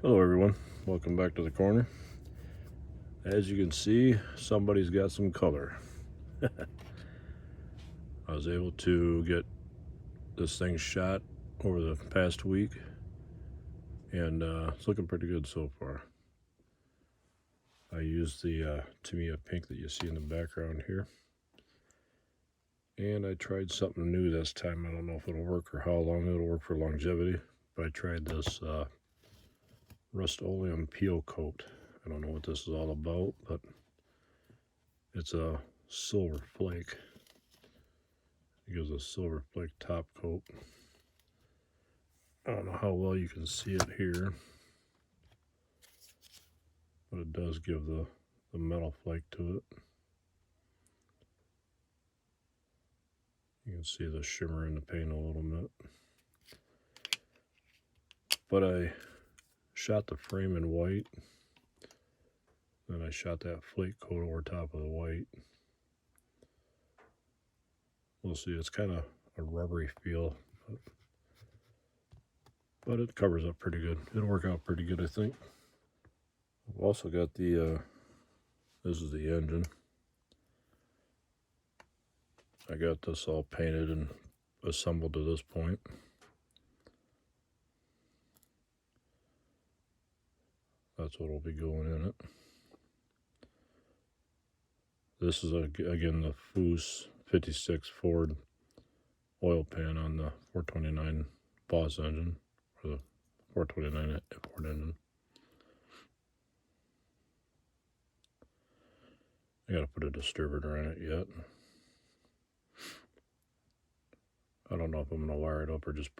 Hello everyone, welcome back to the corner. As you can see, somebody's got some color. I was able to get this thing shot over the past week, and it's looking pretty good so far. I used the Tamiya pink that you see in the background here, and I tried something new this time. I don't know if it'll work or how long it'll work for longevity, but I tried this Rust-Oleum peel coat. I don't know what this is all about, but it's a silver flake. It gives a silver flake top coat. I don't know how well you can see it here, but it does give the metal flake to it. You can see the shimmer in the paint a little bit. But I shot the frame in white, then I shot that flake coat over top of the white. We'll see, it's kind of a rubbery feel, but it covers up pretty good. It'll work out pretty good, I think. I've also got the, this is the engine. I got this all painted and assembled to this point. That's what will be going in it. This is, again, the Foos 56 Ford oil pan on the 429 Boss engine, or the 429 Ford engine. I gotta put a distributor in it yet. I don't know if I'm gonna wire it up or just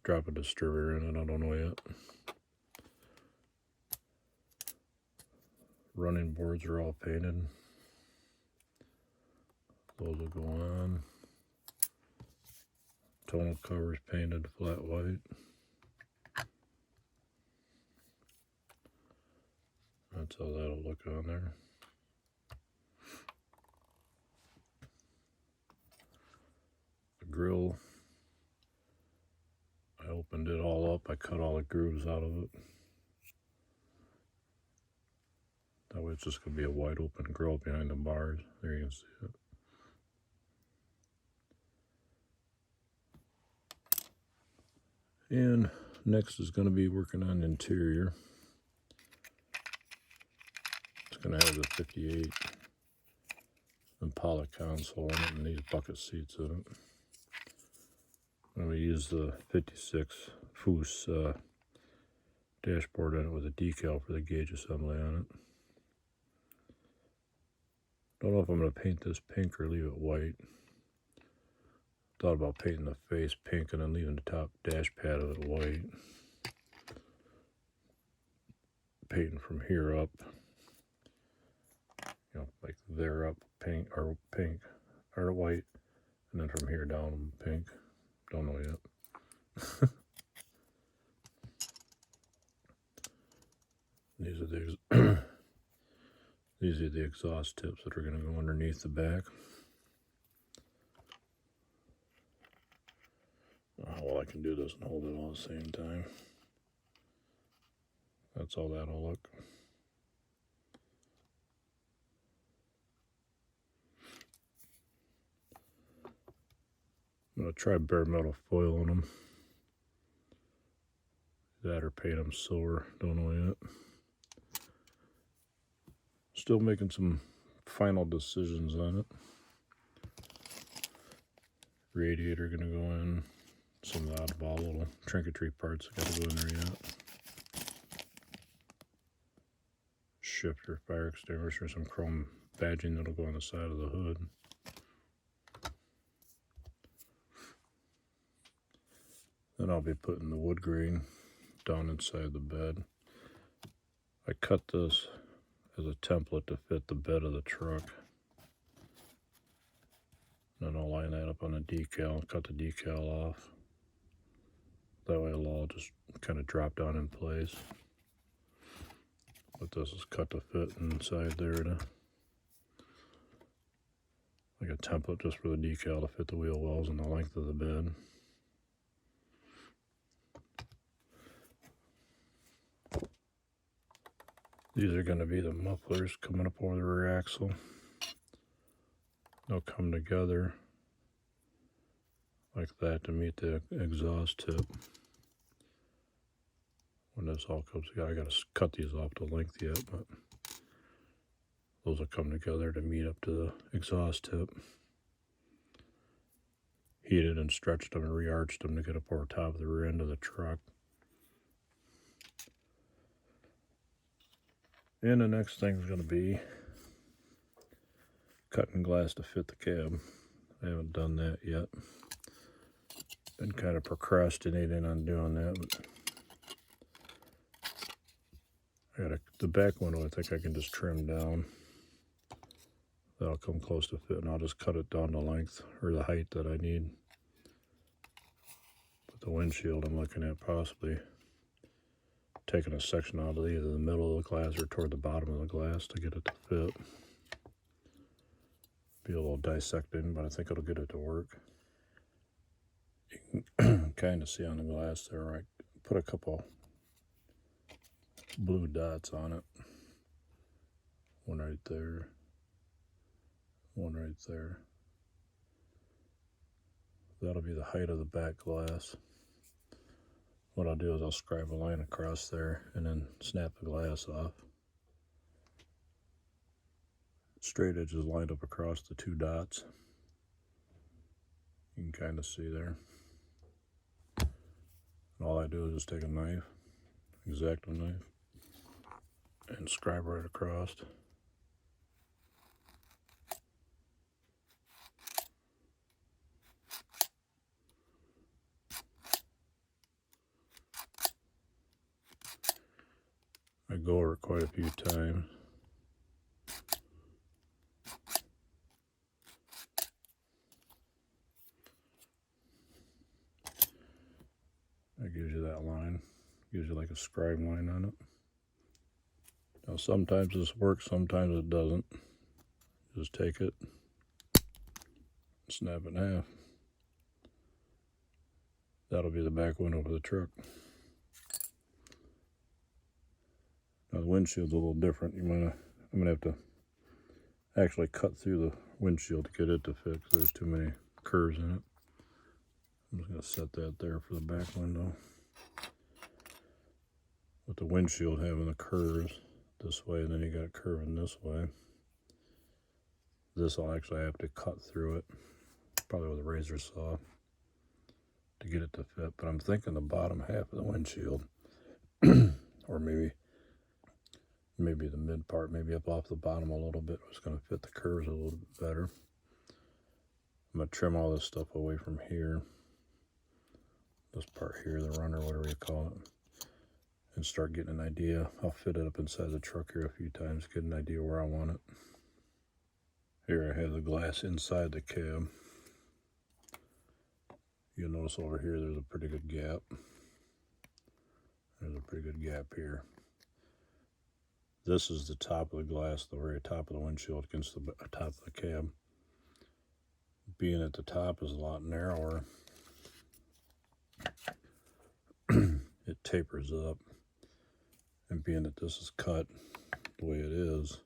drop a distributor in it. I don't know yet. Running boards are all painted. Those will go on. Tonal covers painted flat white. That's how that'll look on there. The grill, I opened it all up. I cut all the grooves out of it. That way it's just going to be a wide open grill behind the bars. There you can see it. And next is going to be working on the interior. It's going to have the 58 Impala console in it and these bucket seats in it. I'm going to use the 56 Foos dashboard in it with a decal for the gauge assembly on it. Don't know if I'm going to paint this pink or leave it white. Thought about painting the face pink and then leaving the top dash pad of it white. Painting from here up, you know, like there up pink or white, and then from here down pink. Don't know yet. These are the exhaust tips that are going to go underneath the back. Well, I can do this and hold it all at the same time. That's how that'll look. I'm going to try bare metal foil on them. That or paint them silver, don't know yet. Still making some final decisions on it. Radiator going to go in. Some of the oddball little trinketry parts got to go in there yet. Shifter, fire extinguisher, some chrome badging that'll go on the side of the hood. Then I'll be putting the wood grain down inside the bed. I cut this as a template to fit the bed of the truck. Then I'll line that up on a decal, cut the decal off. That way it'll all just kind of drop down in place. But this is cut to fit inside there to like a template just for the decal to fit the wheel wells and the length of the bed. These are going to be the mufflers coming up over the rear axle. They'll come together like that to meet the exhaust tip. When this all comes together, I got to cut these off to length yet, but those will come together to meet up to the exhaust tip. Heated and stretched them and re-arched them to get up over top of the rear end of the truck. And the next thing is going to be cutting glass to fit the cab. I haven't done that yet. Been kind of procrastinating on doing that, but the back window I think I can just trim down. That'll come close to fit, and I'll just cut it down to length or the height that I need. But the windshield, I'm looking at possibly taking a section out of either the middle of the glass or toward the bottom of the glass to get it to fit. Be a little dissecting, but I think it'll get it to work. You can kind of see on the glass there, I put a couple blue dots on it. One right there. One right there. That'll be the height of the back glass. What I'll do is I'll scribe a line across there and then snap the glass off. Straight edges lined up across the two dots. You can kind of see there. And all I do is just take a knife, X-Acto knife, and scribe right across. I go over it quite a few times. That gives you that line. Gives you like a scribe line on it. Now sometimes this works, sometimes it doesn't. Just take it, snap it in half. That'll be the back window of the truck. Now the windshield's a little different. I'm gonna have to actually cut through the windshield to get it to fit because there's too many curves in it. I'm just gonna set that there for the back window. With the windshield having the curves this way, and then you got it curving this way. This I'll actually have to cut through it, probably with a razor saw, to get it to fit. But I'm thinking the bottom half of the windshield, or maybe the mid part, maybe up off the bottom a little bit, was going to fit the curves a little bit better. I'm going to trim all this stuff away from here, this part here, the runner, whatever you call it, and start getting an idea. I'll fit it up inside the truck here a few times, get an idea where I want it. Here I have the glass inside the cab. You'll notice over here there's a pretty good gap. There's a pretty good gap here. This is the top of the glass, the very top of the windshield against the top of the cab. Being at the top is a lot narrower, it tapers up. And being that this is cut the way it is,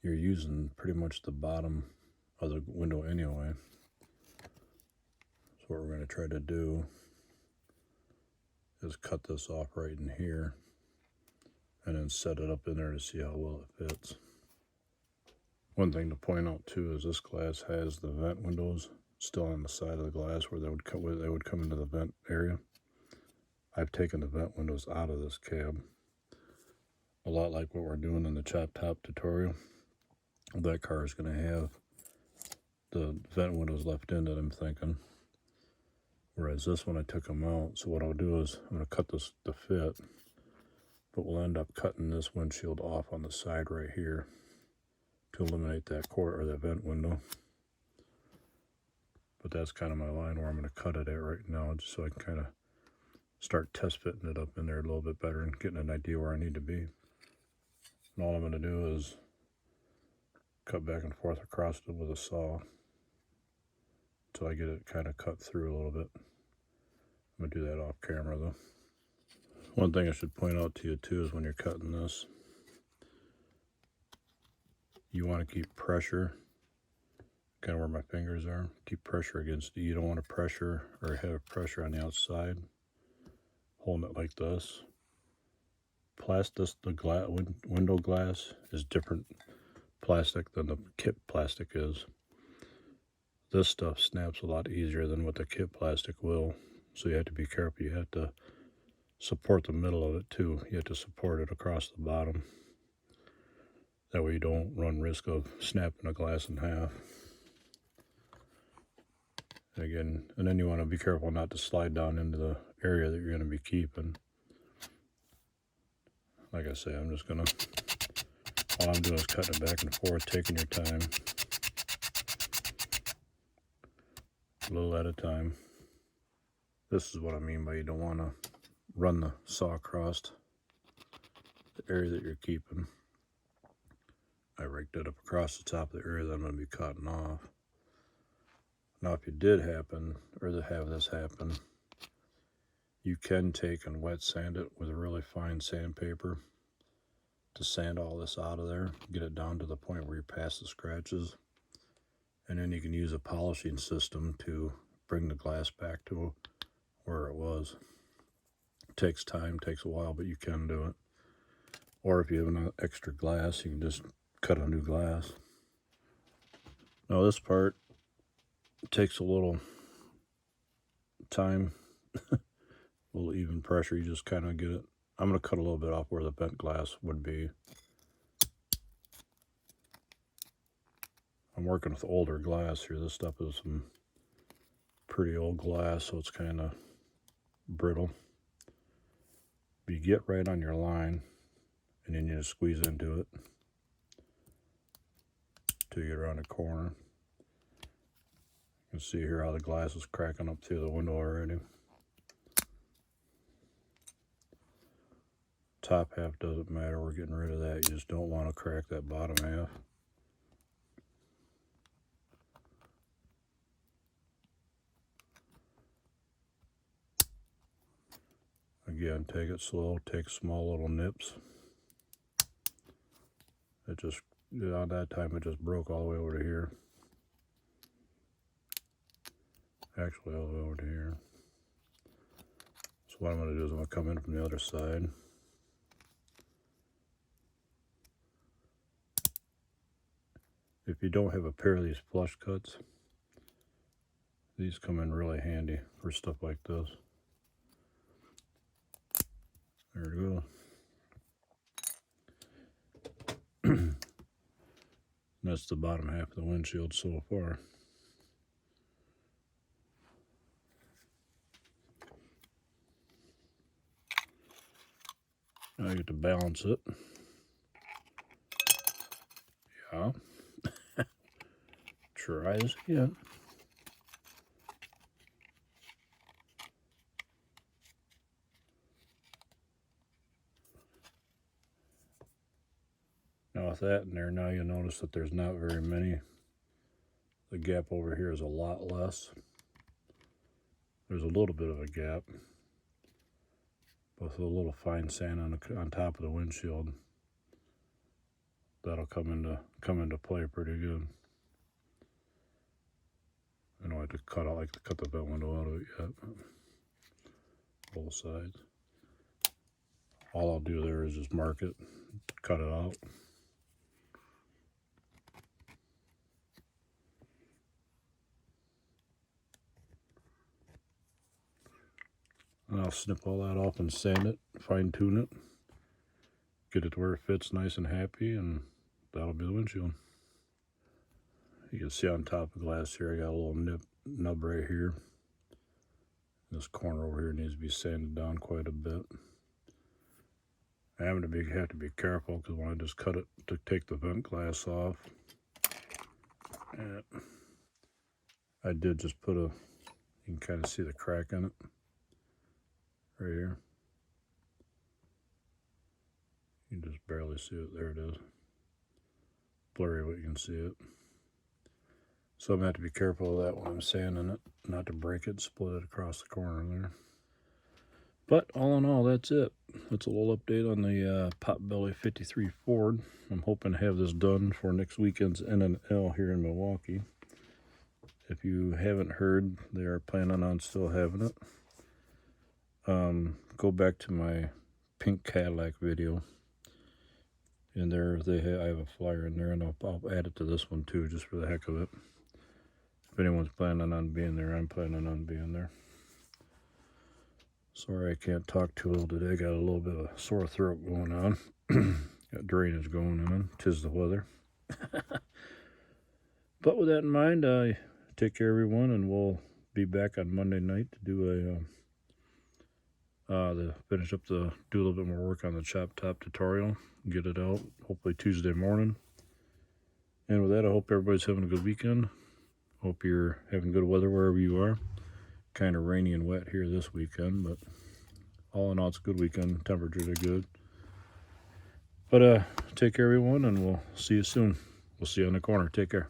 you're using pretty much the bottom of the window anyway. So what we're going to try to do is cut this off right in here and then set it up in there to see how well it fits. One thing to point out too is this glass has the vent windows still on the side of the glass where they would come into the vent area. I've taken the vent windows out of this cab, a lot like what we're doing in the chop top tutorial. That car is going to have the vent windows left in that I'm thinking, whereas this one I took them out. So what I'll do is I'm going to cut this to fit, but we'll end up cutting this windshield off on the side right here to eliminate that quarter or that vent window. But that's kind of my line where I'm going to cut it at right now, just so I can kind of start test fitting it up in there a little bit better and getting an idea where I need to be. And all I'm going to do is cut back and forth across it with a saw until I get it kind of cut through a little bit. I'm going to do that off camera though. One thing I should point out to you too is when you're cutting this, you want to keep pressure, kind of where my fingers are, keep pressure against it. You don't want to pressure or have pressure on the outside, holding it like this. The window glass is different plastic than the kit plastic is. This stuff snaps a lot easier than what the kit plastic will, so you have to be careful. You have to support the middle of it too. You have to support it across the bottom. That way you don't run risk of snapping a glass in half. And then you want to be careful not to slide down into the area that you're going to be keeping. Like I say, all I'm doing is cutting it back and forth, taking your time, a little at a time. This is what I mean by you don't want to run the saw across the area that you're keeping. I raked it up across the top of the area that I'm going to be cutting off. Now, if you did have this happen, you can take and wet sand it with a really fine sandpaper to sand all this out of there, get it down to the point where you're past the scratches, and then you can use a polishing system to bring the glass back to where it was. It takes time, takes a while, but you can do it. Or if you have an extra glass, you can just cut a new glass. Now this part takes a little time, a little even pressure. You just kind of get it. I'm going to cut a little bit off where the bent glass would be. I'm working with older glass here. This stuff is some pretty old glass, so it's kind of brittle. But you get right on your line, and then you just squeeze into it till you get around the corner. You can see here how the glass is cracking up through the window already. Top half doesn't matter, we're getting rid of that. You just don't want to crack that bottom half. Again, take it slow, take small little nips. On that time it just broke all the way over to here. Actually all the way over to here. So what I'm going to do is I'm going to come in from the other side. If you don't have a pair of these flush cuts, these come in really handy for stuff like this. There it goes. That's the bottom half of the windshield so far. Now I get to balance it. Yeah. Try this again. Now with that in there, now you'll notice that there's not very many. The gap over here is a lot less. There's a little bit of a gap, but with a little fine sand on top of the windshield, that'll come into play pretty good. I don't like to cut the vent window out of it yet. Both sides. All I'll do there is just mark it, cut it out. And I'll snip all that off and sand it, fine tune it, get it to where it fits nice and happy, and that'll be the windshield. You can see on top of the glass here, I got a little nub right here. This corner over here needs to be sanded down quite a bit. I have to be careful because when I just cut it to take the vent glass off, and I did just put you can kind of see the crack in it right here. You can just barely see it. There it is. Blurry, but you can see it. So I'm going to have to be careful of that when I'm sanding it, not to break it, split it across the corner there. But all in all, that's it. That's a little update on the Potbelly 53 Ford. I'm hoping to have this done for next weekend's NNL here in Milwaukee. If you haven't heard, they are planning on still having it. Go back to my pink Cadillac video. And there I have a flyer in there, and I'll add it to this one too, just for the heck of it. If anyone's planning on being there, I'm planning on being there. Sorry I can't talk too well today. Got a little bit of a sore throat going on. Got drainage going on. 'Tis the weather. But with that in mind, take care everyone, and we'll be back on Monday night to do do a little bit more work on the chop top tutorial, get it out hopefully Tuesday morning. And with that, I hope everybody's having a good weekend. Hope you're having good weather wherever you are. Kind of rainy and wet here this weekend, but all in all, it's a good weekend. Temperatures are good. But take care everyone, and we'll see you soon. We'll see you on the corner. Take care.